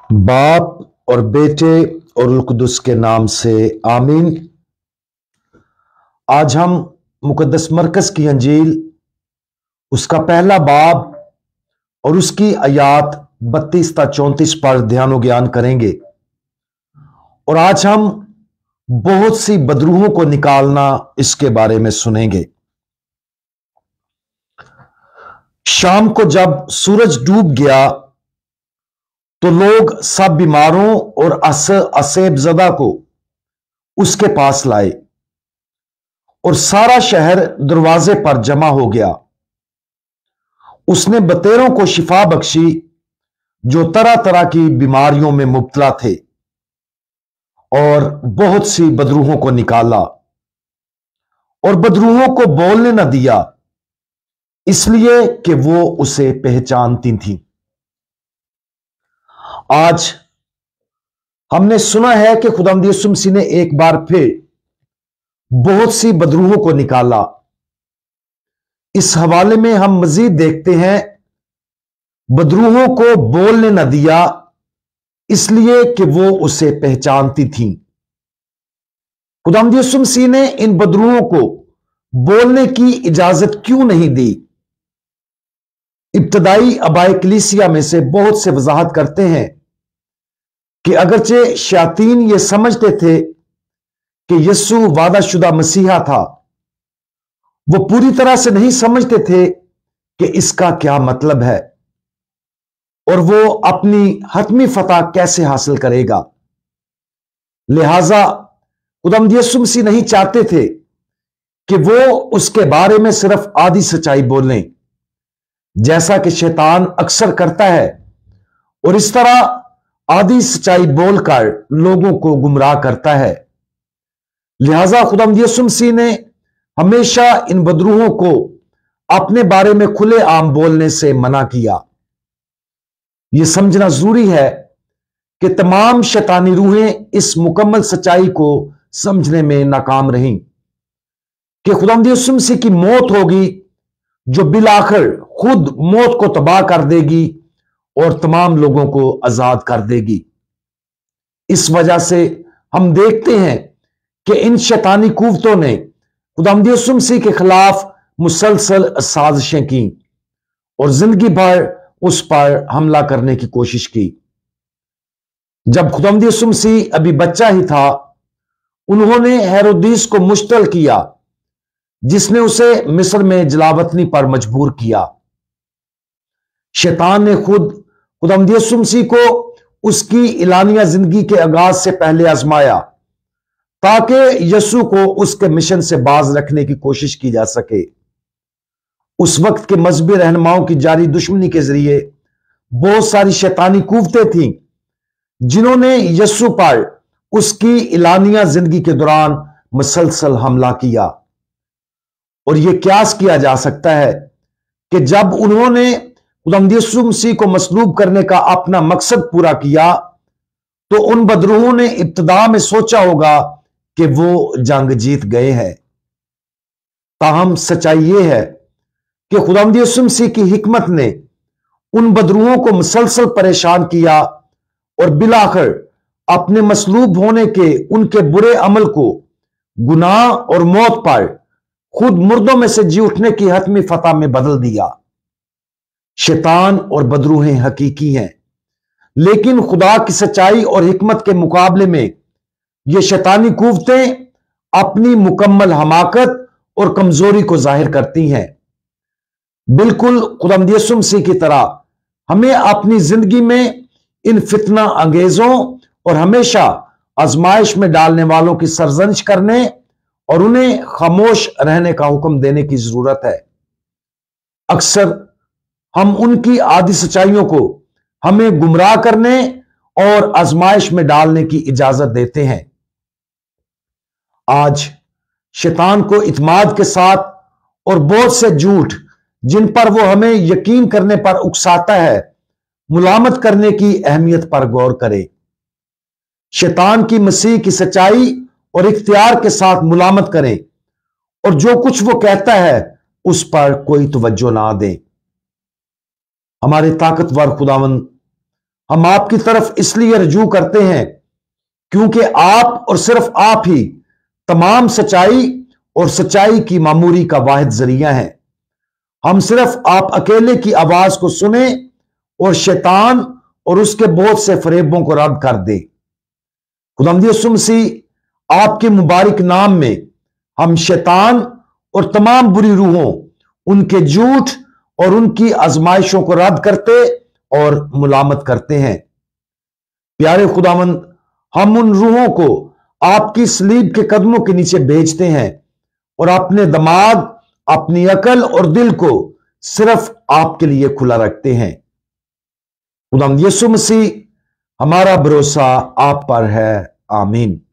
बाप और बेटे और रूह कुद्दुस के नाम से आमीन। आज हम मुकद्दस मरकज की अंजील उसका पहला बाब और उसकी आयात 32 ता 34 पर ध्यान ज्ञान करेंगे। और आज हम बहुत सी बदरूहों को निकालना इसके बारे में सुनेंगे। शाम को जब सूरज डूब गया तो लोग सब बीमारों और असेबजदा को उसके पास लाए और सारा शहर दरवाजे पर जमा हो गया। उसने बतेरों को शिफा बख्शी जो तरह तरह की बीमारियों में मुब्तला थे, और बहुत सी बदरूहों को निकाला और बदरूहों को बोलने न दिया, इसलिए कि वो उसे पहचानती थी। आज हमने सुना है कि खुदावंद यीशु मसीह ने एक बार फिर बहुत सी बदरूहों को निकाला। इस हवाले में हम मजीद देखते हैं, बदरूहों को बोलने न दिया इसलिए कि वो उसे पहचानती थीं। खुदावंद यीशु मसीह ने इन बदरूहों को बोलने की इजाजत क्यों नहीं दी? इब्तदाई अबाए कलीसिया में से बहुत से वजाहत करते हैं कि अगरचे शयातीन ये समझते थे कि यीशु वादाशुदा मसीहा था, वो पूरी तरह से नहीं समझते थे कि इसका क्या मतलब है और वो अपनी हतमी फतह कैसे हासिल करेगा। लिहाजा खुदावंद यीशु मसीह नहीं चाहते थे कि वो उसके बारे में सिर्फ आधी सच्चाई बोलें, जैसा कि शैतान अक्सर करता है, और इस तरह आधी सच्चाई बोलकर लोगों को गुमराह करता है। लिहाजा खुदावंद यीशु मसीह ने हमेशा इन बदरूहों को अपने बारे में खुले आम बोलने से मना किया। यह समझना जरूरी है कि तमाम शैतानी रूहें इस मुकम्मल सच्चाई को समझने में नाकाम रहीं कि खुदावंद यीशु मसीह की मौत होगी जो बिलाखिर खुद मौत को तबाह कर देगी और तमाम लोगों को आजाद कर देगी। इस वजह से हम देखते हैं कि इन शैतानी कुव्वतों ने खुदावंद यीशु मसीह के खिलाफ मुसलसल साजिशें की और जिंदगी भर उस पर हमला करने की कोशिश की। जब खुदावंद यीशु मसीह अभी बच्चा ही था, उन्होंने हेरोदीस को मुश्तल किया, जिसने उसे मिस्र में जलावतनी पर मजबूर किया। शैतान ने खुद खुदावंद यीशु मसीह को उसकी इलानिया जिंदगी के आगाज से पहले आजमाया, ताकि यीशु को उसके मिशन से बाज रखने की कोशिश की जा सके। उस वक्त के मजहबी रहनुमाओं की जारी दुश्मनी के जरिए बहुत सारी शैतानी कुव्वतें थीं, जिन्होंने यीशु पर उसकी इलानिया जिंदगी के दौरान मुसलसल हमला किया। और यह क्यास किया जा सकता है कि जब उन्होंने खुदावंद यीशु मसीह को मसलूब करने का अपना मकसद पूरा किया, तो उन बदरूहों ने इब्तिदा में सोचा होगा कि वो जंग जीत गए हैं। ताहम सच्चाई यह है कि खुदावंद यीशु मसीह की हिकमत ने उन बदरूहों को मुसलसल परेशान किया और बिलाखिर अपने मसलूब होने के उनके बुरे अमल को गुनाह और मौत पर खुद मुर्दों में से जी उठने की हतमी फतह में बदल दिया। शैतान और बदरूहें हकीकी हैं, लेकिन खुदा की सच्चाई और हिकमत के मुकाबले में ये शैतानी कुव्वतें अपनी मुकम्मल हमाकत और कमजोरी को जाहिर करती हैं। बिल्कुल खुदावंद यीशु मसीह की तरह हमें अपनी जिंदगी में इन फितना अंगेजों और हमेशा आजमाइश में डालने वालों की सरजनिश करने और उन्हें खामोश रहने का हुक्म देने की जरूरत है। अक्सर हम उनकी आधी सच्चाइयों को हमें गुमराह करने और आजमाइश में डालने की इजाजत देते हैं। आज शैतान को इत्माद के साथ और बहुत से झूठ जिन पर वो हमें यकीन करने पर उकसाता है, मुलामत करने की अहमियत पर गौर करें। शैतान की मसीह की सच्चाई और इख्तियार के साथ मुलामत करें और जो कुछ वो कहता है उस पर कोई तवज्जो ना दें। हमारे ताकतवर खुदावंद हम आपकी तरफ इसलिए रजू करते हैं क्योंकि आप और सिर्फ आप ही तमाम सच्चाई और सच्चाई की मामूरी का वाहिद जरिया है। हम सिर्फ आप अकेले की आवाज को सुने और शैतान और उसके बहुत से फरेबों को रद्द कर दे। खुदावंद यीशु मसीह आपके मुबारक नाम में हम शैतान और तमाम बुरी रूहों, उनके झूठ और उनकी आजमाइशों को रद्द करते और मुलामत करते हैं। प्यारे खुदावंद, हम उन रूहों को आपकी सलीब के कदमों के नीचे भेजते हैं और अपने दिमाग, अपनी अकल और दिल को सिर्फ आपके लिए खुला रखते हैं। खुदावंद यीशु मसीह, हमारा भरोसा आप पर है। आमीन।